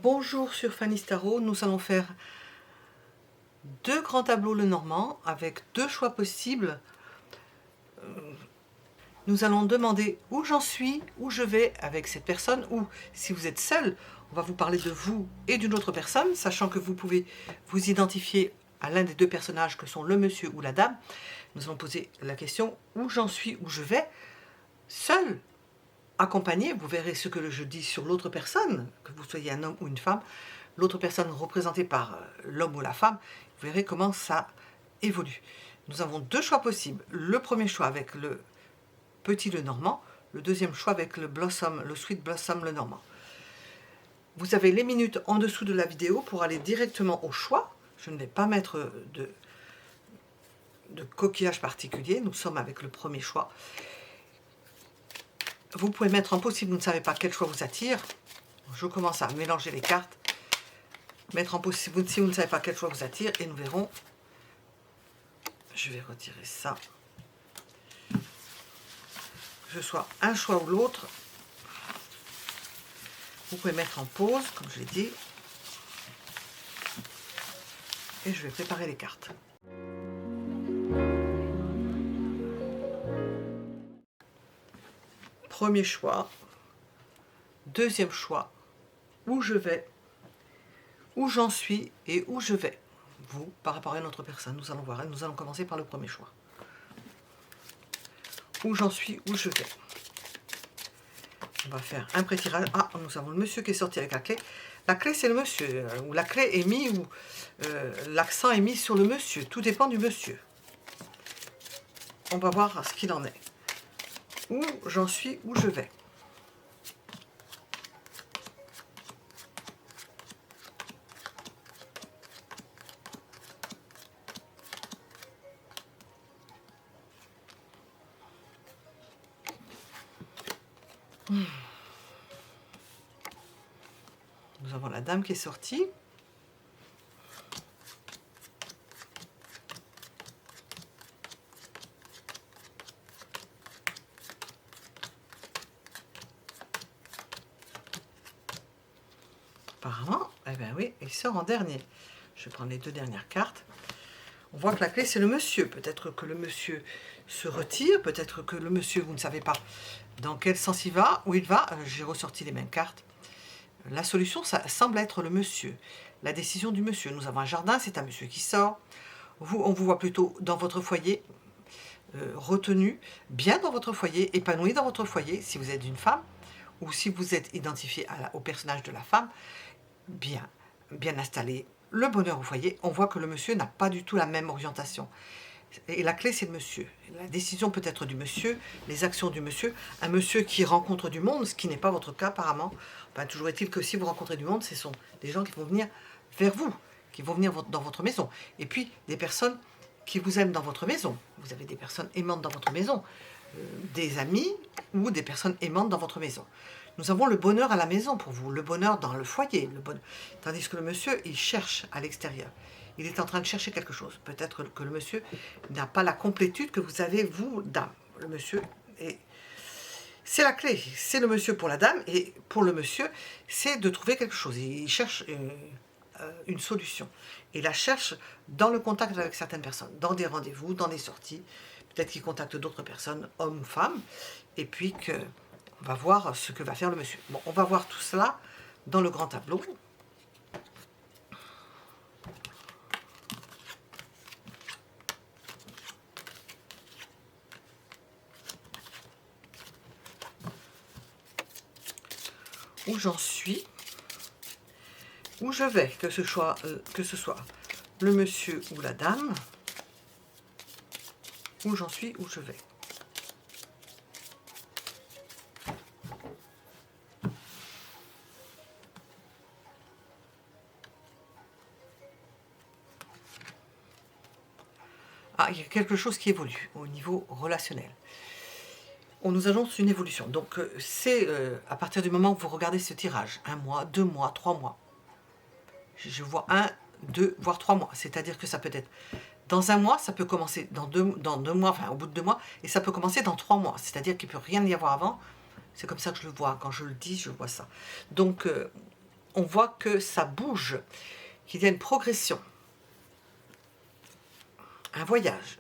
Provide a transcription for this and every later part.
Bonjour sur Fanny Tarot, nous allons faire deux grands tableaux Lenormand avec deux choix possibles. Nous allons demander où j'en suis, où je vais avec cette personne, ou si vous êtes seul, on va vous parler de vous et d'une autre personne, sachant que vous pouvez vous identifier à l'un des deux personnages que sont le monsieur ou la dame. Nous allons poser la question où j'en suis, où je vais, seul, accompagné. Vous verrez ce que je dis sur l'autre personne, que vous soyez un homme ou une femme, l'autre personne représentée par l'homme ou la femme, vous verrez comment ça évolue. Nous avons deux choix possibles. Le premier choix avec le petit Lenormand, le deuxième choix avec le Blossom, le Sweet Blossom Lenormand. Vous avez les minutes en dessous de la vidéo pour aller directement au choix. Je ne vais pas mettre de coquillage particulier. Nous sommes avec le premier choix. Vous pouvez mettre en pause si vous ne savez pas quel choix vous attire. Je commence à mélanger les cartes. Mettre en pause si vous ne savez pas quel choix vous attire. Et nous verrons. Je vais retirer ça. Que ce soit un choix ou l'autre. Vous pouvez mettre en pause, comme je l'ai dit. Et je vais préparer les cartes. Premier choix. Deuxième choix. Où je vais, où j'en suis et où je vais. Vous, par rapport à une autre personne, nous allons voir. Nous allons commencer par le premier choix. Où j'en suis, où je vais. On va faire un pré-tirage. Ah, nous avons le monsieur qui est sorti avec la clé. La clé, c'est le monsieur. Ou la clé est mise, ou l'accent est mis sur le monsieur. Tout dépend du monsieur. On va voir ce qu'il en est. Où j'en suis, où je vais. Nous avons la dame qui est sortie. Apparemment, eh bien oui, il sort en dernier. Je vais prendre les deux dernières cartes. On voit que la clé, c'est le monsieur. Peut-être que le monsieur se retire, peut-être que le monsieur, vous ne savez pas dans quel sens il va, où il va. J'ai ressorti les mêmes cartes. La solution, ça semble être le monsieur. La décision du monsieur. Nous avons un jardin, c'est un monsieur qui sort. Vous, on vous voit plutôt dans votre foyer, retenu, bien dans votre foyer, épanoui dans votre foyer, si vous êtes une femme, ou si vous êtes identifié au personnage de la femme, bien installé, le bonheur au foyer. On voit que le monsieur n'a pas du tout la même orientation. Et la clé, c'est le monsieur. La décision peut être du monsieur, les actions du monsieur. Un monsieur qui rencontre du monde, ce qui n'est pas votre cas apparemment. Enfin, toujours est-il que si vous rencontrez du monde, ce sont des gens qui vont venir vers vous, qui vont venir dans votre maison. Et puis, des personnes qui vous aiment dans votre maison. Vous avez des personnes aimantes dans votre maison. Des amis ou des personnes aimantes dans votre maison. Nous avons le bonheur à la maison pour vous, le bonheur dans le foyer, tandis que le monsieur, il cherche à l'extérieur. Il est en train de chercher quelque chose. Peut-être que le monsieur n'a pas la complétude que vous avez, vous, dame. Le monsieur, c'est la clé. C'est le monsieur pour la dame, et pour le monsieur, c'est de trouver quelque chose. Il cherche une solution. Il la cherche dans le contact avec certaines personnes, dans des rendez-vous, dans des sorties. Peut-être qu'il contacte d'autres personnes, hommes ou femmes, et puis que on va voir ce que va faire le monsieur. Bon, on va voir tout cela dans le grand tableau. Où j'en suis, où je vais, que ce soit le monsieur ou la dame, où j'en suis, où je vais. Ah, il y a quelque chose qui évolue au niveau relationnel. On nous annonce une évolution. Donc, c'est à partir du moment où vous regardez ce tirage, 1 mois, 2 mois, 3 mois. Je vois 1, 2, voire 3 mois. C'est-à-dire que ça peut être dans 1 mois, ça peut commencer dans 2 mois, enfin au bout de 2 mois, et ça peut commencer dans 3 mois. C'est-à-dire qu'il ne peut rien y avoir avant. C'est comme ça que je le vois. Quand je le dis, je vois ça. Donc, on voit que ça bouge, qu'il y a une progression, un voyage,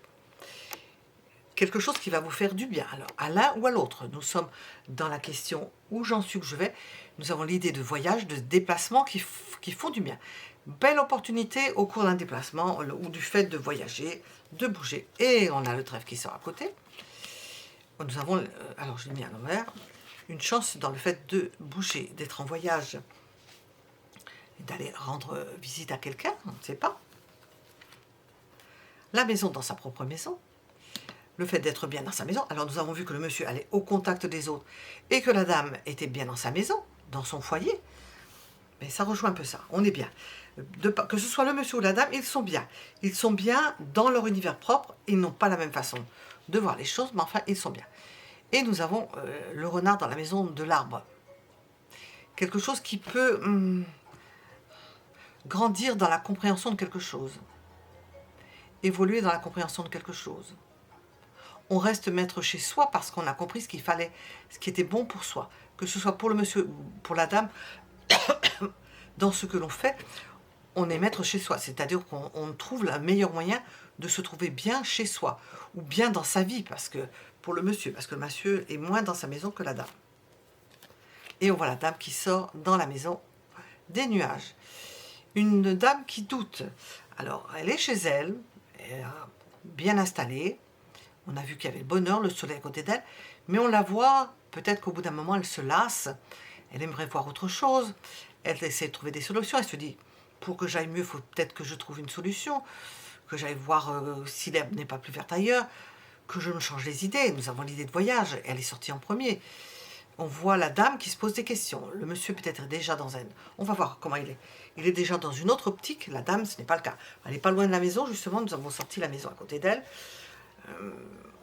quelque chose qui va vous faire du bien, alors à l'un ou à l'autre. Nous sommes dans la question où j'en suis, où je vais. Nous avons l'idée de voyage, de déplacement qui font du bien. Belle opportunité au cours d'un déplacement ou du fait de voyager, de bouger. Et on a le trèfle qui sort à côté. Nous avons, alors je l'ai mis à l'envers, une chance dans le fait de bouger, d'être en voyage, d'aller rendre visite à quelqu'un, on ne sait pas. La maison dans sa propre maison, le fait d'être bien dans sa maison. Alors nous avons vu que le monsieur allait au contact des autres et que la dame était bien dans sa maison, dans son foyer. Mais ça rejoint un peu ça, on est bien. Que ce soit le monsieur ou la dame, ils sont bien. Ils sont bien dans leur univers propre, ils n'ont pas la même façon de voir les choses, mais enfin, ils sont bien. Et nous avons le renard dans la maison de l'arbre. Quelque chose qui peut grandir dans la compréhension de quelque chose. Évoluer dans la compréhension de quelque chose. On reste maître chez soi parce qu'on a compris ce qu'il fallait, ce qui était bon pour soi. Que ce soit pour le monsieur ou pour la dame, dans ce que l'on fait, on est maître chez soi. C'est-à-dire qu'on trouve le meilleur moyen de se trouver bien chez soi. Ou bien dans sa vie, parce que pour le monsieur. Parce que le monsieur est moins dans sa maison que la dame. Et on voit la dame qui sort dans la maison des nuages. Une dame qui doute. Alors, elle est chez elle, bien installée. On a vu qu'il y avait le bonheur, le soleil à côté d'elle. Mais on la voit, peut-être qu'au bout d'un moment, elle se lasse. Elle aimerait voir autre chose. Elle essaie de trouver des solutions. Elle se dit, pour que j'aille mieux, il faut peut-être que je trouve une solution. Que j'aille voir si l'herbe n'est pas plus verte ailleurs. Que je me change les idées. Nous avons l'idée de voyage. Elle est sortie en premier. On voit la dame qui se pose des questions. Le monsieur peut-être est déjà dans un... On va voir comment il est. Il est déjà dans une autre optique. La dame, ce n'est pas le cas. Elle n'est pas loin de la maison, justement. Nous avons sorti la maison à côté d'elle.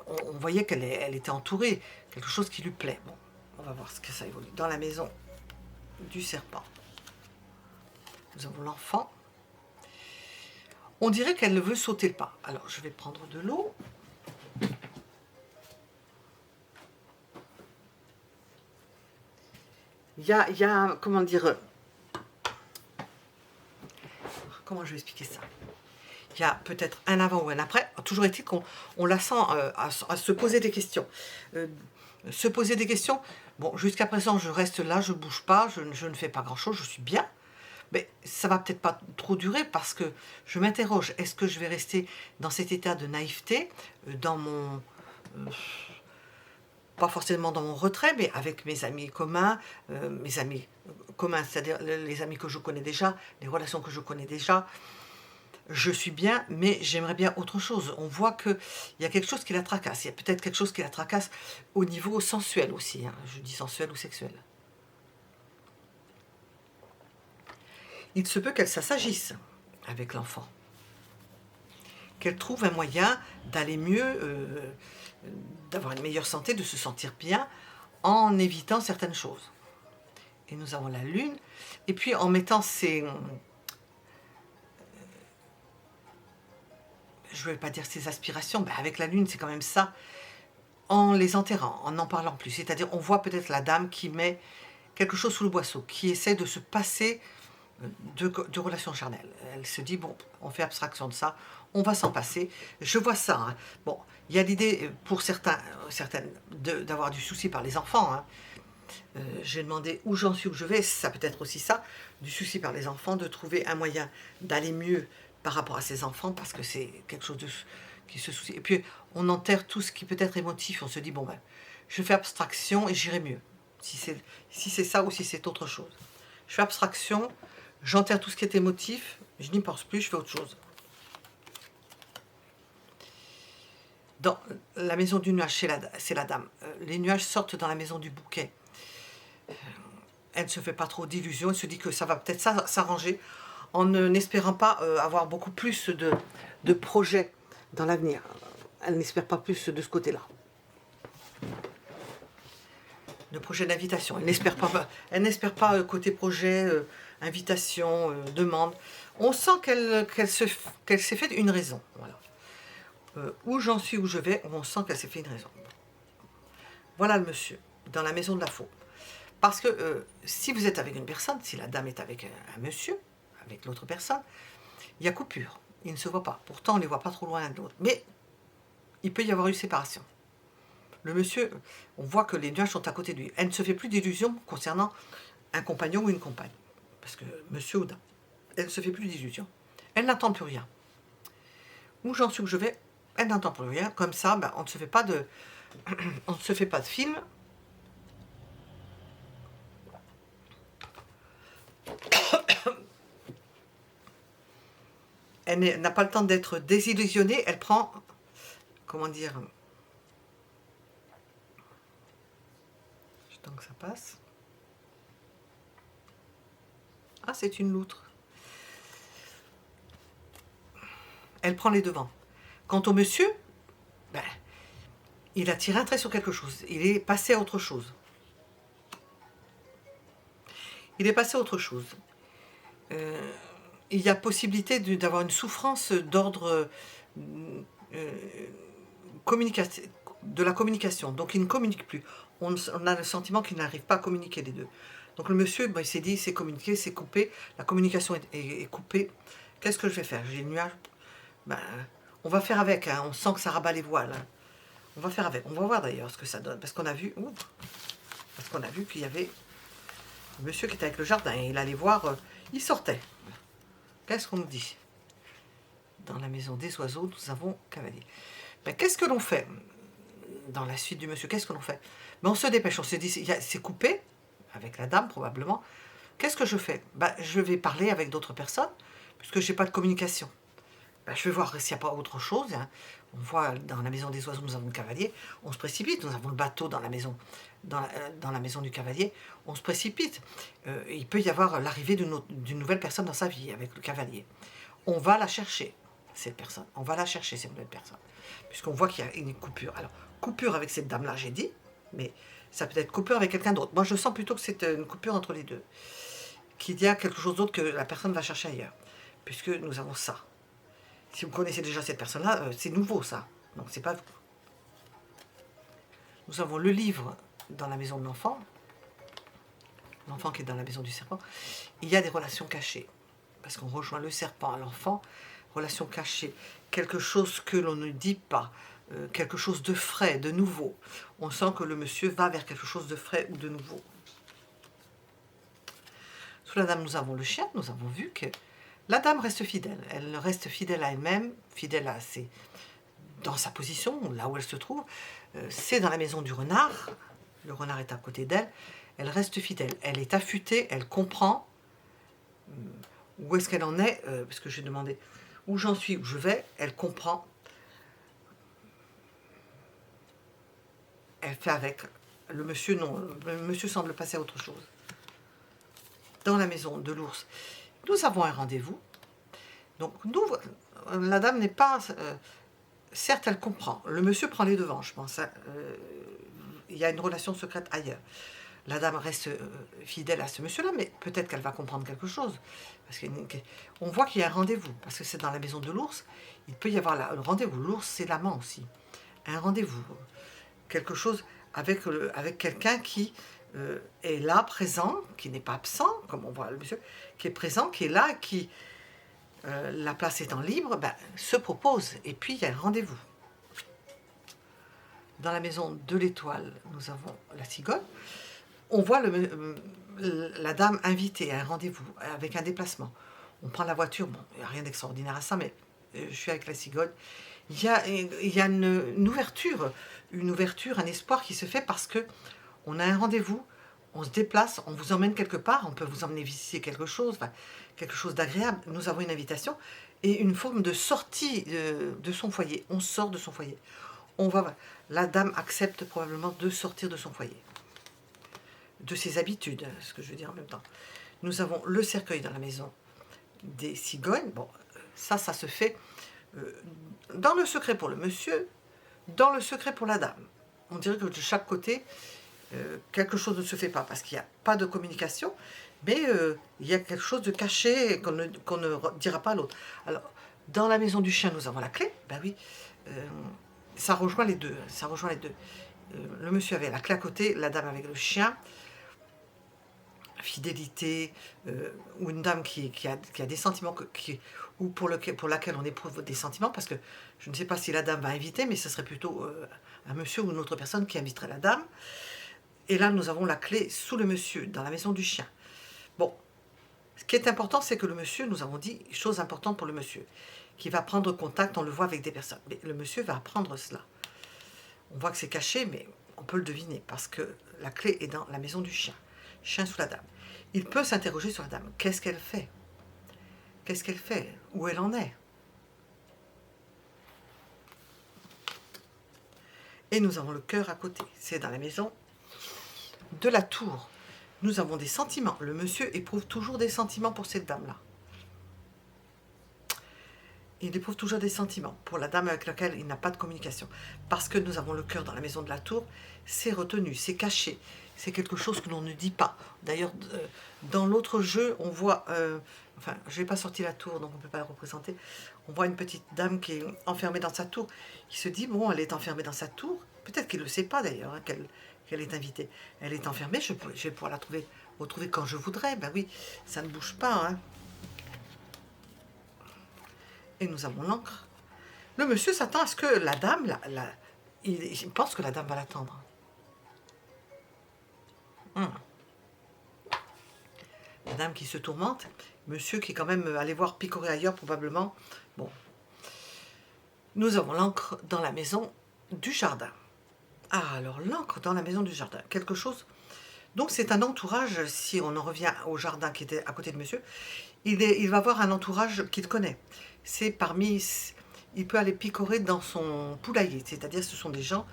On voyait qu'elle était entourée. Quelque chose qui lui plaît. Bon, on va voir ce que ça évolue. Dans la maison du serpent. Nous avons l'enfant. On dirait qu'elle veut sauter le pas. Alors, je vais prendre de l'eau. Il y a, comment dire, comment je vais expliquer ça? Il y a peut-être un avant ou un après. Toujours est-il qu'on la sent à se poser des questions. Se poser des questions. Bon, jusqu'à présent, je reste là, je ne bouge pas, je ne fais pas grand-chose, je suis bien. Mais ça va peut-être pas trop durer parce que je m'interroge. Est-ce que je vais rester dans cet état de naïveté, dans mon... pas forcément dans mon retrait, mais avec mes amis communs, c'est-à-dire les amis que je connais déjà, les relations que je connais déjà. Je suis bien, mais j'aimerais bien autre chose. On voit qu'il y a quelque chose qui la tracasse. Il y a peut-être quelque chose qui la tracasse au niveau sensuel aussi. Hein. Je dis sensuel ou sexuel. Il se peut qu'elle s'agisse avec l'enfant. Qu'elle trouve un moyen d'aller mieux, d'avoir une meilleure santé, de se sentir bien, en évitant certaines choses. Et nous avons la lune. Et puis en mettant ces... je ne vais pas dire ses aspirations, mais avec la lune, c'est quand même ça, en les enterrant, en n'en parlant plus. C'est-à-dire, on voit peut-être la dame qui met quelque chose sous le boisseau, qui essaie de se passer de relations charnelles. Elle se dit, bon, on fait abstraction de ça, on va s'en passer. Je vois ça. Hein. Bon, il y a l'idée, pour certaines, d'avoir du souci par les enfants. Hein. J'ai demandé où j'en suis, où je vais, ça peut être aussi ça, du souci par les enfants, de trouver un moyen d'aller mieux par rapport à ses enfants, parce que c'est quelque chose qui se soucie. Et puis, on enterre tout ce qui peut être émotif. On se dit, bon, ben, je fais abstraction et j'irai mieux. Si c'est ça ou si c'est autre chose. Je fais abstraction, j'enterre tout ce qui est émotif, je n'y pense plus, je fais autre chose. Dans la maison du nuage, c'est la dame. Les nuages sortent dans la maison du bouquet. Elle ne se fait pas trop d'illusions, elle se dit que ça va peut-être s'arranger, en n'espérant pas avoir beaucoup plus de projets dans l'avenir. Elle n'espère pas plus de ce côté-là. De projet d'invitation. Elle n'espère pas côté projet, invitation, demande. On sent qu'elle s'est fait une raison. Voilà. Où j'en suis, où je vais, on sent qu'elle s'est fait une raison. Voilà le monsieur, dans la maison de la faux. Parce que si vous êtes avec une personne, si la dame est avec un monsieur, avec l'autre personne, il y a coupure. Ils ne se voient pas. Pourtant, on ne les voit pas trop loin l'un de l'autre. Mais il peut y avoir eu séparation. Le monsieur, on voit que les nuages sont à côté de lui. Elle ne se fait plus d'illusions concernant un compagnon ou une compagne. Parce que monsieur ou dame, elle ne se fait plus d'illusions. Elle n'entend plus rien. Où j'en suis, où je vais, elle n'entend plus rien. Comme ça, ben, on ne se fait pas de, on ne se fait pas de film. Elle n'a pas le temps d'être désillusionnée. Elle prend, comment dire, j'attends que ça passe. Ah, c'est une loutre. Elle prend les devants. Quant au monsieur, ben, il a tiré un trait sur quelque chose. Il est passé à autre chose. Il est passé à autre chose. Il y a possibilité d'avoir une souffrance d'ordre de la communication. Donc il ne communique plus. On a le sentiment qu'il n'arrive pas à communiquer les deux. Donc le monsieur, ben, il s'est dit, c'est communiqué, c'est coupé. La communication est coupée. Qu'est-ce que je vais faire? J'ai le nuage. Ben, on va faire avec. Hein. On sent que ça rabat les voiles. Hein. On va faire avec. On va voir d'ailleurs ce que ça donne. Parce qu'on a vu, qu'il y avait le monsieur qui était avec le jardin. Et il allait voir, il sortait. Qu'est-ce qu'on nous dit? Dans la maison des oiseaux, nous avons cavalier. Ben, qu'est-ce que l'on fait dans la suite du monsieur? Qu'est-ce que l'on fait? Ben, on se dépêche. On se dit, c'est coupé, avec la dame probablement. Qu'est-ce que je fais? Ben, je vais parler avec d'autres personnes, puisque je n'ai pas de communication. Ben, je vais voir s'il n'y a pas autre chose. Hein. On voit dans la maison des oiseaux, nous avons le cavalier. On se précipite. Nous avons le bateau dans la maison, dans la maison du cavalier. On se précipite. Il peut y avoir l'arrivée d'une nouvelle personne dans sa vie avec le cavalier. On va la chercher, cette personne. On va la chercher, cette nouvelle personne. Puisqu'on voit qu'il y a une coupure. Alors, coupure avec cette dame-là, j'ai dit, mais ça peut être coupure avec quelqu'un d'autre. Moi, je sens plutôt que c'est une coupure entre les deux. Qu'il y a quelque chose d'autre que la personne va chercher ailleurs. Puisque nous avons ça. Si vous connaissez déjà cette personne-là, c'est nouveau, ça. Donc, c'est pas vous. Nous avons le livre dans la maison de l'enfant. L'enfant qui est dans la maison du serpent. Il y a des relations cachées. Parce qu'on rejoint le serpent à l'enfant. Relations cachées. Quelque chose que l'on ne dit pas. Quelque chose de frais, de nouveau. On sent que le monsieur va vers quelque chose de frais ou de nouveau. Sous la dame, nous avons le chien. Nous avons vu que la dame reste fidèle. Elle reste fidèle à elle-même, fidèle à dans sa position, là où elle se trouve. C'est dans la maison du renard. Le renard est à côté d'elle. Elle reste fidèle. Elle est affûtée, elle comprend où est-ce qu'elle en est, parce que j'ai demandé où j'en suis, où je vais. Elle comprend. Elle fait avec. Le monsieur, non. Le monsieur semble passer à autre chose. Dans la maison de l'ours, nous avons un rendez-vous. Donc, nous, la dame n'est pas... certes, elle comprend. Le monsieur prend les devants, je pense. Il y a une relation secrète ailleurs. La dame reste fidèle à ce monsieur-là, mais peut-être qu'elle va comprendre quelque chose. Parce qu'on voit qu'il y a un rendez-vous. Parce que c'est dans la maison de l'ours. Il peut y avoir le rendez-vous. L'ours, c'est l'amant aussi. Un rendez-vous. Quelque chose avec quelqu'un qui est là, présent, qui n'est pas absent, comme on voit le monsieur, qui est présent, qui est là, qui... la place étant libre, ben, se propose. Et puis, il y a un rendez-vous. Dans la maison de l'étoile, nous avons la cigogne. On voit la dame invitée à un rendez-vous, avec un déplacement. On prend la voiture, bon, il n'y a rien d'extraordinaire à ça, mais je suis avec la cigogne. Il y a une ouverture, un espoir qui se fait parce que on a un rendez-vous, on se déplace, on vous emmène quelque part, on peut vous emmener visiter quelque chose, enfin, quelque chose d'agréable. Nous avons une invitation et une forme de sortie de son foyer. On sort de son foyer. La dame accepte probablement de sortir de son foyer, de ses habitudes, ce que je veux dire en même temps. Nous avons le cercueil dans la maison des cigognes. Bon, ça se fait dans le secret pour le monsieur, dans le secret pour la dame. On dirait que de chaque côté, quelque chose ne se fait pas, parce qu'il n'y a pas de communication, mais il y a quelque chose de caché qu'on ne dira pas à l'autre. Alors, dans la maison du chien, nous avons la clé. Ben oui, ça rejoint les deux. Le monsieur avait la clé à côté, la dame avec le chien. fidélité, ou une dame qui a des sentiments, ou pour laquelle on éprouve des sentiments, parce que je ne sais pas si la dame va inviter, mais ce serait plutôt un monsieur ou une autre personne qui inviterait la dame. Et là, nous avons la clé sous le monsieur, dans la maison du chien. Bon, ce qui est important, c'est que le monsieur, nous avons dit, chose importante pour le monsieur, qui va prendre contact, on le voit avec des personnes. Mais le monsieur va apprendre cela. On voit que c'est caché, mais on peut le deviner, parce que la clé est dans la maison du chien. Chien sous la dame. Il peut s'interroger sur la dame. Qu'est-ce qu'elle fait? Qu'est-ce qu'elle fait? Où elle en est? Et nous avons le cœur à côté. C'est dans la maison de la tour. Nous avons des sentiments. Le monsieur éprouve toujours des sentiments pour cette dame-là. Il éprouve toujours des sentiments pour la dame avec laquelle il n'a pas de communication. Parce que nous avons le cœur dans la maison de la tour, c'est retenu, c'est caché. C'est quelque chose que l'on ne dit pas. D'ailleurs, dans l'autre jeu, on voit... enfin, je n'ai pas sorti la tour, donc on ne peut pas la représenter. On voit une petite dame qui est enfermée dans sa tour. Il se dit, bon, elle est enfermée dans sa tour. Peut-être qu'il ne le sait pas d'ailleurs, hein, qu'elle est invitée. Elle est enfermée, je vais pouvoir la retrouver quand je voudrais. Ben oui, ça ne bouge pas, hein. Et nous avons l'encre. Le monsieur s'attend à ce que la dame, il pense que la dame va l'attendre. La dame qui se tourmente, monsieur qui est quand même allé voir picorer ailleurs probablement. Bon. Nous avons l'encre dans la maison du jardin. Ah, alors l'encre dans la maison du jardin, quelque chose. Donc c'est un entourage, si on en revient au jardin qui était à côté de monsieur, il va avoir un entourage qu'il connaît. C'est parmi... Il peut aller picorer dans son poulailler, c'est-à-dire ce sont des gens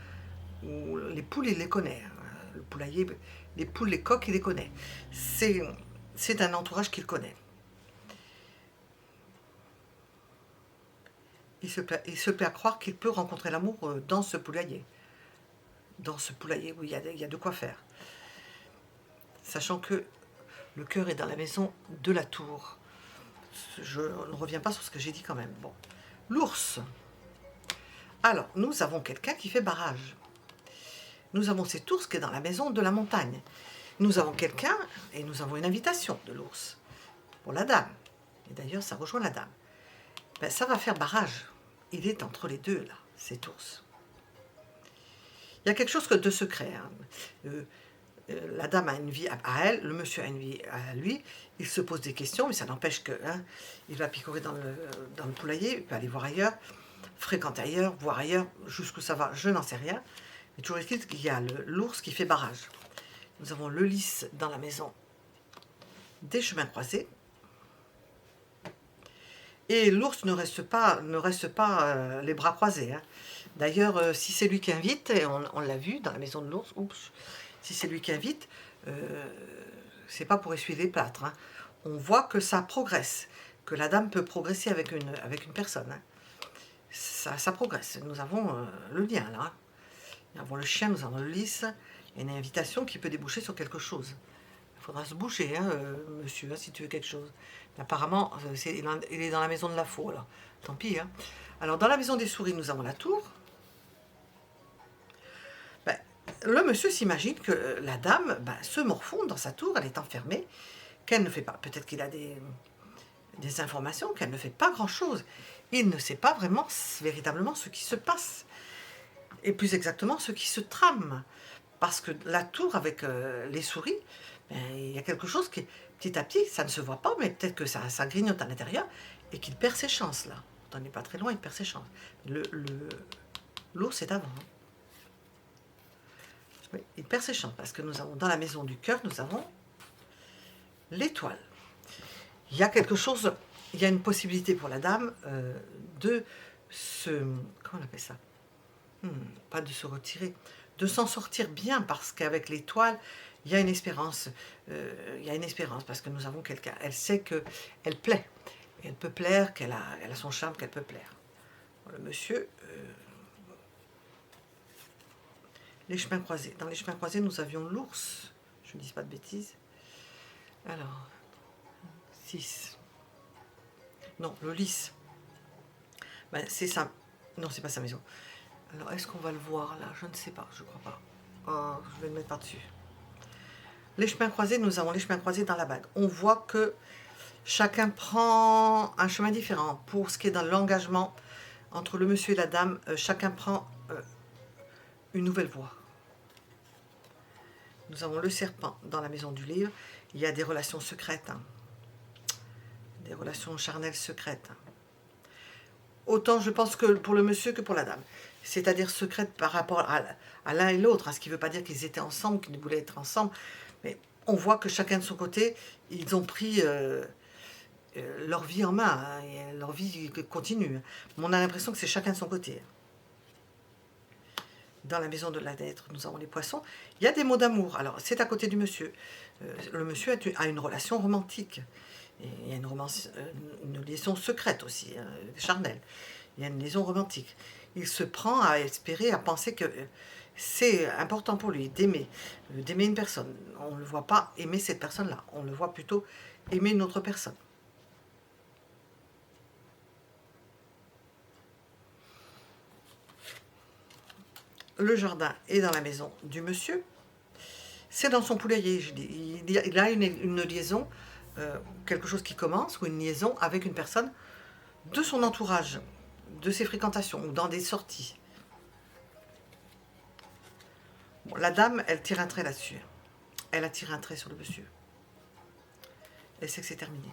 où les poules, il les connaît. Le poulailler, les poules, les coqs, il les connaît. C'est un entourage qu'il connaît. Il se plaît à croire qu'il peut rencontrer l'amour dans ce poulailler. Dans ce poulailler où il y a de quoi faire. Sachant que le cœur est dans la maison de la tour. Je ne reviens pas sur ce que j'ai dit quand même. Bon. L'ours. Alors, nous avons quelqu'un qui fait barrage. Nous avons cet ours qui est dans la maison de la montagne. Nous avons quelqu'un, et nous avons une invitation de l'ours, pour la dame. Et d'ailleurs, ça rejoint la dame. Ben, ça va faire barrage. Il est entre les deux, là, cet ours. Il y a quelque chose de secret. Hein. La dame a une vie à elle, le monsieur a une vie à lui. Il se pose des questions, mais ça n'empêche que il va picorer dans le poulailler, il peut aller voir ailleurs, fréquenter ailleurs, voir ailleurs, jusqu'où ça va, je n'en sais rien. Mais toujours est-il qu'il y a l'ours qui fait barrage. Nous avons le lys dans la maison des chemins croisés. Et l'ours ne reste pas les bras croisés. Hein. D'ailleurs, si c'est lui qui invite, et on l'a vu dans la maison de l'ours, si c'est lui qui invite, c'est pas pour essuyer les plâtres. Hein. On voit que ça progresse, que la dame peut progresser avec une personne. Hein. Ça progresse. Nous avons le lien là. Nous avons le chien, nous avons le lys. Il y a une invitation qui peut déboucher sur quelque chose. Il faudra se bouger, hein, monsieur, hein, si tu veux quelque chose. Mais apparemment, il est dans la maison de la faux, là. Tant pis. Hein. Alors, dans la maison des souris, nous avons la tour. Ben, le monsieur s'imagine que la dame se morfonde dans sa tour, elle est enfermée, qu'elle ne fait pas. Peut-être qu'il a des informations, qu'elle ne fait pas grand-chose. Il ne sait pas vraiment, véritablement, ce qui se passe. Et plus exactement, ce qui se trame. Parce que la tour, avec les souris, il y a quelque chose qui, petit à petit, ça ne se voit pas, mais peut-être que ça grignote à l'intérieur, et qu'il perd ses chances, là. On n'est pas très loin, il perd ses chances. L'ours est avant. Hein. Oui, il perd ses chances, parce que nous avons, dans la maison du cœur, nous avons l'étoile. Il y a quelque chose, il y a une possibilité pour la dame de se... Comment on appelle ça? Pas de se retirer, de s'en sortir bien, parce qu'avec l'étoile, il y a une espérance. Il y a une espérance, parce que nous avons quelqu'un. Elle sait qu'elle plaît. Elle peut plaire, qu'elle a son charme, qu'elle peut plaire. Le monsieur... les chemins croisés. Dans les chemins croisés, nous avions l'ours. Je ne dis pas de bêtises. Alors, 6. Non, le lys. Ben, c'est ça. Non, c'est pas sa maison. Alors, est-ce qu'on va le voir là? Je ne sais pas, je crois pas. Oh, je vais le mettre par-dessus. Les chemins croisés, nous avons les chemins croisés dans la bague. On voit que chacun prend un chemin différent. Pour ce qui est dans l'engagement entre le monsieur et la dame, chacun prend une nouvelle voie. Nous avons le serpent dans la maison du livre. Il y a des relations secrètes, hein. Des relations charnelles secrètes. Autant je pense que pour le monsieur que pour la dame. C'est-à-dire secrètes par rapport à l'un et l'autre. Ce qui ne veut pas dire qu'ils étaient ensemble, qu'ils voulaient être ensemble. Mais on voit que chacun de son côté, ils ont pris leur vie en main. Hein, et leur vie continue. Mais on a l'impression que c'est chacun de son côté. Dans la maison de la lettre, nous avons les poissons. Il y a des mots d'amour. Alors, c'est à côté du monsieur. Le monsieur a une relation romantique. Et il y a une liaison secrète aussi, hein, charnelle. Il y a une liaison romantique. Il se prend à espérer, à penser que c'est important pour lui d'aimer une personne. On ne le voit pas aimer cette personne-là. On le voit plutôt aimer une autre personne. Le jardin est dans la maison du monsieur. C'est dans son poulailler, je dis. Il a une liaison, quelque chose qui commence, ou une liaison avec une personne de son entourage, de ses fréquentations, ou dans des sorties. Bon, la dame, elle tire un trait là-dessus. Elle a tiré un trait sur le monsieur. Elle sait que c'est terminé.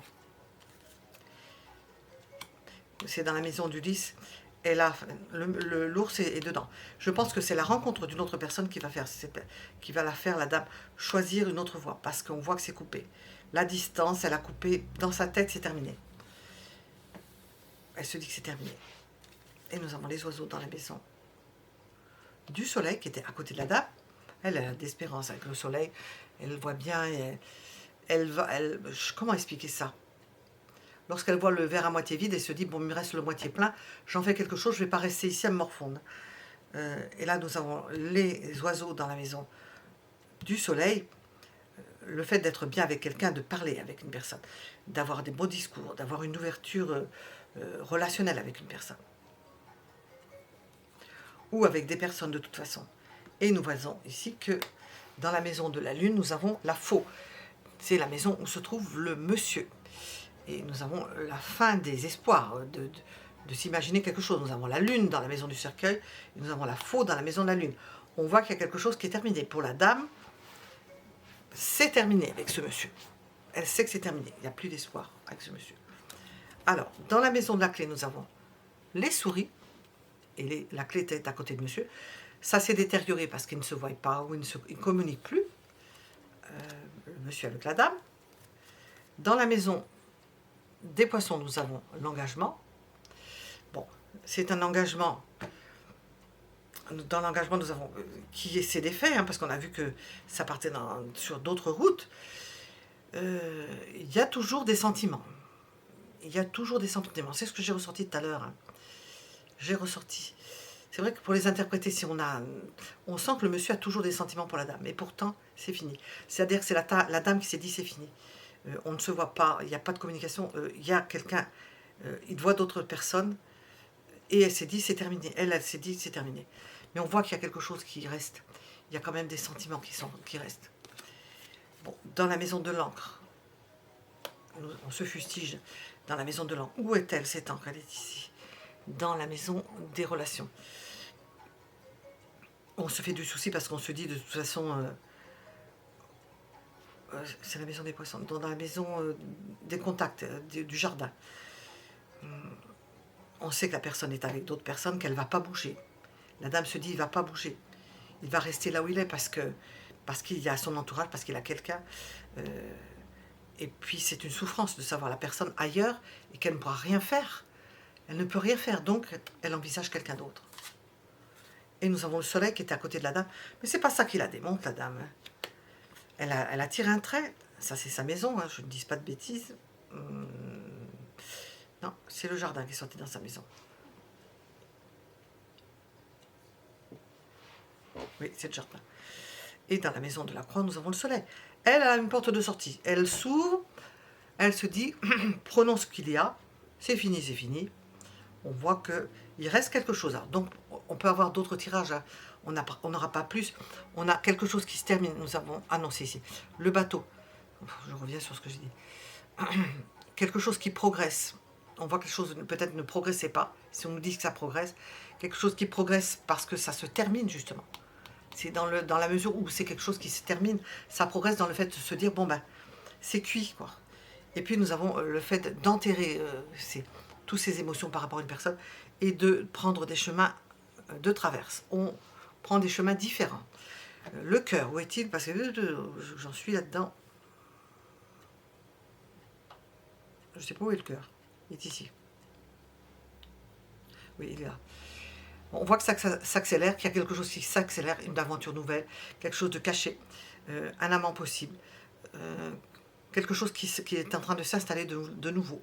C'est dans la maison du 10. Et là, l'ours est dedans. Je pense que c'est la rencontre d'une autre personne qui va la faire, la dame, choisir une autre voie. Parce qu'on voit que c'est coupé. La distance, elle a coupé. Dans sa tête, c'est terminé. Elle se dit que c'est terminé. Et nous avons les oiseaux dans la maison du soleil qui était à côté de la dame. Elle a d'espérance avec le soleil. Elle voit bien. Comment expliquer ça? Lorsqu'elle voit le verre à moitié vide, elle se dit, bon, il me reste le moitié plein, j'en fais quelque chose, je ne vais pas rester ici à me morfondre. Et là, nous avons les oiseaux dans la maison du soleil. Le fait d'être bien avec quelqu'un, de parler avec une personne, d'avoir des beaux discours, d'avoir une ouverture relationnelle avec une personne. Ou avec des personnes de toute façon. Et nous voyons ici que dans la maison de la lune, nous avons la faux. C'est la maison où se trouve le monsieur. Et nous avons la fin des espoirs de s'imaginer quelque chose. Nous avons la lune dans la maison du cercueil, et nous avons la faux dans la maison de la lune. On voit qu'il y a quelque chose qui est terminé. Pour la dame, c'est terminé avec ce monsieur. Elle sait que c'est terminé. Il n'y a plus d'espoir avec ce monsieur. Alors, dans la maison de la clé, nous avons les souris. Et la clé était à côté de monsieur. Ça s'est détérioré parce qu'ils ne se voient pas ou ils ne communiquent plus. Le monsieur avec la dame. Dans la maison des poissons, nous avons l'engagement. Bon, c'est un engagement. Dans l'engagement, nous avons qui s'est défait, hein, parce qu'on a vu que ça partait sur d'autres routes. Il y a toujours des sentiments. Il y a toujours des sentiments. C'est ce que j'ai ressorti tout à l'heure. Hein. J'ai ressorti. C'est vrai que pour les interpréter, si on sent que le monsieur a toujours des sentiments pour la dame. Et pourtant, c'est fini. C'est-à-dire que c'est la dame qui s'est dit c'est fini. On ne se voit pas, il n'y a pas de communication, il y a quelqu'un, il voit d'autres personnes, et elle s'est dit c'est terminé, elle s'est dit c'est terminé. Mais on voit qu'il y a quelque chose qui reste, il y a quand même des sentiments qui restent. Bon, dans la maison de l'encre, on se fustige dans la maison de l'encre. Où est-elle cette encre? Elle est ici, dans la maison des relations. On se fait du souci parce qu'on se dit de toute façon... c'est la maison des poissons, dans la maison des contacts, du jardin. On sait que la personne est avec d'autres personnes, qu'elle ne va pas bouger. La dame se dit, il ne va pas bouger. Il va rester là où il est parce qu'il y a son entourage, parce qu'il a quelqu'un. Et puis c'est une souffrance de savoir la personne ailleurs et qu'elle ne pourra rien faire. Elle ne peut rien faire, donc elle envisage quelqu'un d'autre. Et nous avons le soleil qui est à côté de la dame. Mais c'est pas ça qui la démonte, la dame. Elle a tiré un trait, ça c'est sa maison, hein, je ne dis pas de bêtises. Non, c'est le jardin qui est sorti dans sa maison. Oui, c'est le jardin. Et dans la maison de la croix, nous avons le soleil. Elle a une porte de sortie. Elle s'ouvre, elle se dit, prenons ce qu'il y a, c'est fini, c'est fini. On voit qu'il reste quelque chose. Alors, donc, on peut avoir d'autres tirages. Hein. on n'aura pas plus. On a quelque chose qui se termine. Nous avons annoncé ici le bateau. Je reviens sur ce que j'ai dit. Quelque chose qui progresse. On voit quelque chose peut-être ne progressait pas. Si on nous dit que ça progresse, quelque chose qui progresse parce que ça se termine justement. C'est dans la mesure où c'est quelque chose qui se termine, ça progresse dans le fait de se dire bon ben c'est cuit quoi. Et puis nous avons le fait d'enterrer toutes ces émotions par rapport à une personne et de prendre des chemins de traverse. On prend des chemins différents. Le cœur, où est-il? Parce que j'en suis là-dedans. Je ne sais pas où est le cœur. Il est ici. Oui, il est là. On voit que ça s'accélère, qu'il y a quelque chose qui s'accélère, une aventure nouvelle, quelque chose de caché, un amant possible, quelque chose qui est en train de s'installer de nouveau.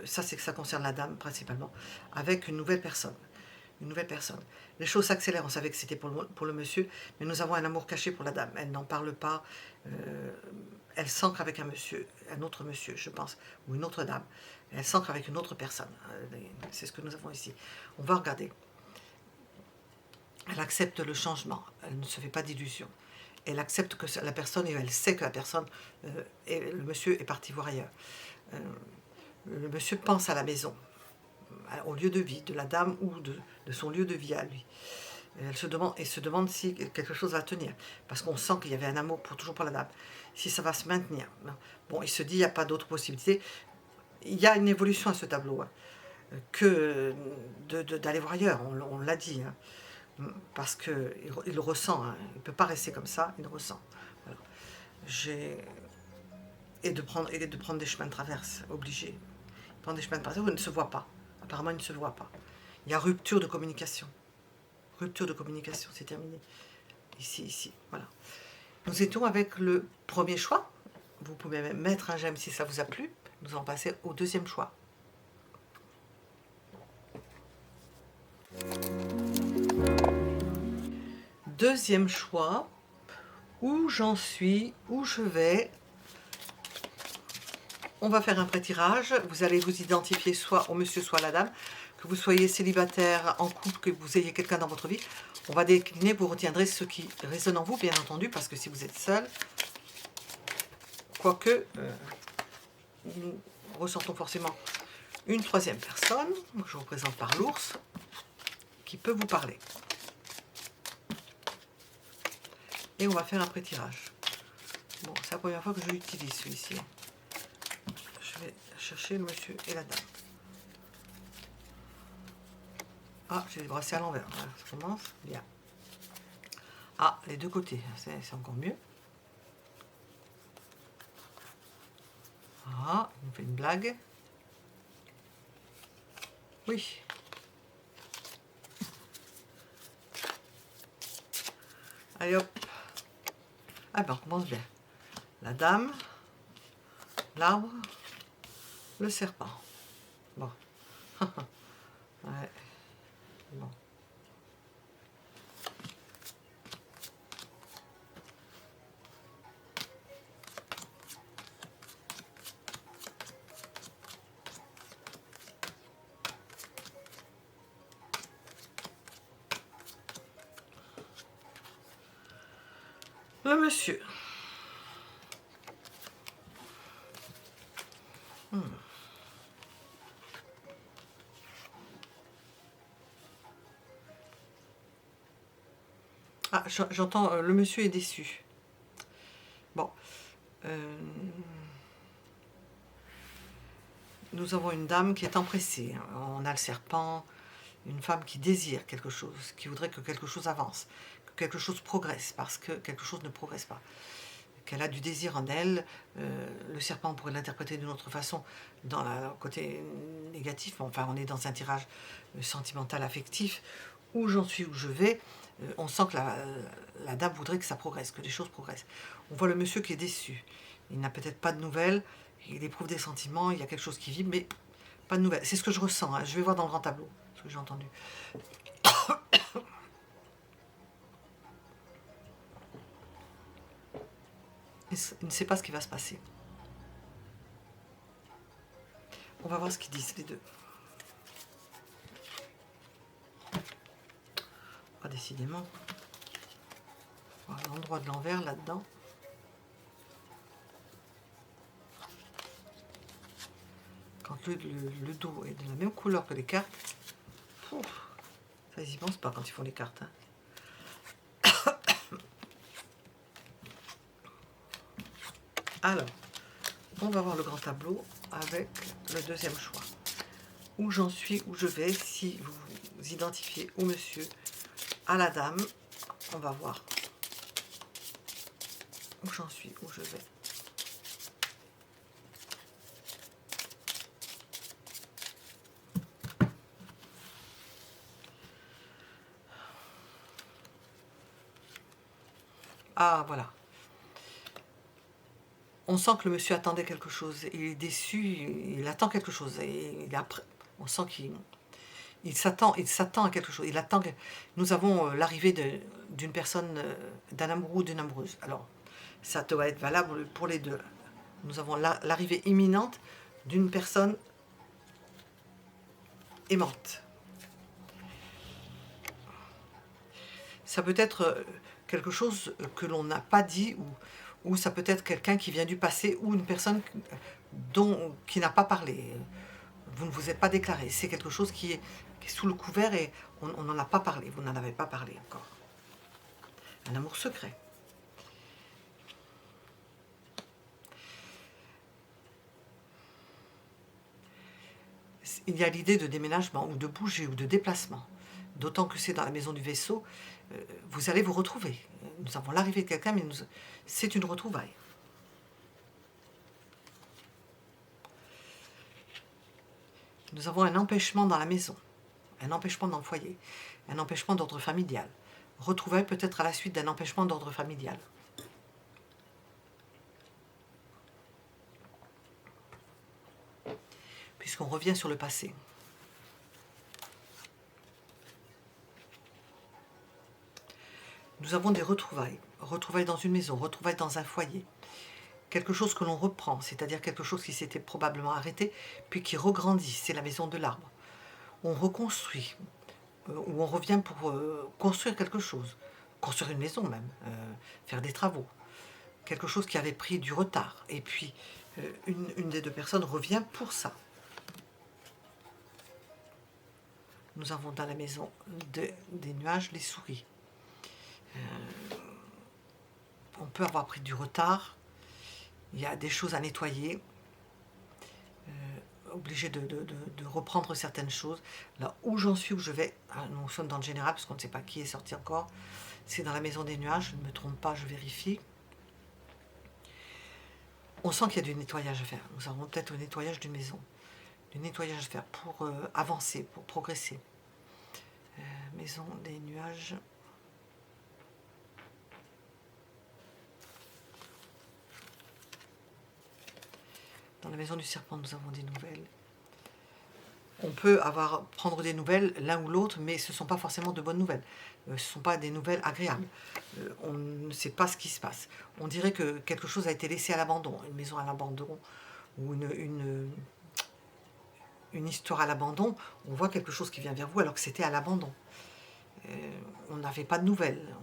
Ça, c'est que ça concerne la dame principalement, avec une nouvelle personne. Une nouvelle personne. Les choses s'accélèrent, on savait que c'était pour le monsieur, mais nous avons un amour caché pour la dame. Elle n'en parle pas, elle s'ancre avec un monsieur, un autre monsieur, je pense, ou une autre dame. Elle s'ancre avec une autre personne. C'est ce que nous avons ici. On va regarder. Elle accepte le changement, elle ne se fait pas d'illusions. Elle accepte que la personne, et elle sait que la personne, le monsieur est parti voir ailleurs. Le monsieur pense à la maison, au lieu de vie de la dame ou de son lieu de vie à lui. Elle se demande si quelque chose va tenir, parce qu'on sent qu'il y avait un amour toujours pour la dame, si ça va se maintenir. Bon, il se dit, il n'y a pas d'autre possibilité. Il y a une évolution à ce tableau, hein, que d'aller voir ailleurs, on l'a dit. Hein. Parce qu'il le ressent, hein. Il ne peut pas rester comme ça, il le ressent. Voilà. Et de prendre des chemins de traverse, obligé. Prendre des chemins de traverse où il ne se voit pas. Apparemment, il ne se voit pas. Il y a rupture de communication. Rupture de communication, c'est terminé. Ici, voilà. Nous étions avec le premier choix. Vous pouvez même mettre un j'aime si ça vous a plu. Nous allons passer au deuxième choix. Deuxième choix, où j'en suis, où je vais. On va faire un pré-tirage. Vous allez vous identifier soit au monsieur, soit à la dame. Que vous soyez célibataire, en couple, que vous ayez quelqu'un dans votre vie. On va décliner, vous retiendrez ce qui résonne en vous, bien entendu, parce que si vous êtes seul, quoique, nous ressentons forcément une troisième personne, je vous présente par l'ours, qui peut vous parler. Et on va faire un pré-tirage. Bon, c'est la première fois que je l'utilise celui-ci. Je vais chercher le monsieur et la dame. Ah, j'ai les bracelets à l'envers. Voilà, ça commence bien. Ah, les deux côtés, c'est encore mieux. Ah, il me fait une blague. Oui. Allez hop. Ah ben on commence bien. La dame, l'arbre, le serpent. Bon. Ouais. Bon. Le monsieur. Ah, j'entends, le monsieur est déçu. Bon. Nous avons une dame qui est empressée. On a le serpent, une femme qui désire quelque chose, qui voudrait que quelque chose avance, que quelque chose progresse, parce que quelque chose ne progresse pas. Qu'elle a du désir en elle. Le serpent, on pourrait l'interpréter d'une autre façon, dans le côté négatif. Enfin, on est dans un tirage sentimental, affectif. Où j'en suis, où je vais, on sent que la dame voudrait que ça progresse, que les choses progressent. On voit le monsieur qui est déçu. Il n'a peut-être pas de nouvelles, il éprouve des sentiments, il y a quelque chose qui vibre, mais pas de nouvelles. C'est ce que je ressens, hein. Je vais voir dans le grand tableau, ce que j'ai entendu. Il ne sait pas ce qui va se passer. On va voir ce qu'ils disent, les deux. Ah, décidément. l'endroit de l'envers là-dedans. Quand le dos est de la même couleur que les cartes, ouf, ça ils y pensent pas quand ils font les cartes. Hein. Alors, on va voir le grand tableau avec le deuxième choix. Où j'en suis, où je vais, si vous vous identifiez au monsieur, à la dame, on va voir où j'en suis, où je vais. Ah, voilà. On sent que le monsieur attendait quelque chose. Il est déçu, il attend quelque chose. Et on sent qu'il s'attend à quelque chose. Il attend que, nous avons l'arrivée d'une personne, d'un amoureux ou d'une amoureuse. Alors, ça doit être valable pour les deux. Nous avons l'arrivée imminente d'une personne aimante. Ça peut être quelque chose que l'on n'a pas dit, ou ça peut être quelqu'un qui vient du passé, ou une personne qui n'a pas parlé. Vous ne vous êtes pas déclaré. C'est quelque chose qui est sous le couvert et on n'en a pas parlé. Vous n'en avez pas parlé encore. Un amour secret. Il y a l'idée de déménagement, ou de bouger, ou de déplacement. D'autant que c'est dans la maison du vaisseau, vous allez vous retrouver. Nous avons l'arrivée de quelqu'un, mais c'est une retrouvaille. Nous avons un empêchement dans la maison, un empêchement dans le foyer, un empêchement d'ordre familial. Retrouvailles peut-être à la suite d'un empêchement d'ordre familial. Puisqu'on revient sur le passé. Nous avons des retrouvailles. Retrouvailles dans une maison, retrouvailles dans un foyer. Quelque chose que l'on reprend, c'est-à-dire quelque chose qui s'était probablement arrêté, puis qui regrandit. C'est la maison de l'arbre. On reconstruit, ou on revient pour construire quelque chose. Construire une maison même, faire des travaux. Quelque chose qui avait pris du retard. Et puis, une des deux personnes revient pour ça. Nous avons dans la maison des nuages les souris. On peut avoir pris du retard. Il y a des choses à nettoyer. Obligé de reprendre certaines choses. Là où j'en suis, où je vais, nous sommes dans le général, parce qu'on ne sait pas qui est sorti encore. C'est dans la maison des nuages, je ne me trompe pas, je vérifie. On sent qu'il y a du nettoyage à faire. Nous avons peut-être le nettoyage d'une maison. Du nettoyage à faire pour avancer, pour progresser. Maison des nuages. Dans la maison du serpent, nous avons des nouvelles. On peut prendre des nouvelles l'un ou l'autre, mais ce ne sont pas forcément de bonnes nouvelles. Ce ne sont pas des nouvelles agréables. On ne sait pas ce qui se passe. On dirait que quelque chose a été laissé à l'abandon, une maison à l'abandon, ou une histoire à l'abandon. On voit quelque chose qui vient vers vous alors que c'était à l'abandon. On n'avait pas de nouvelles.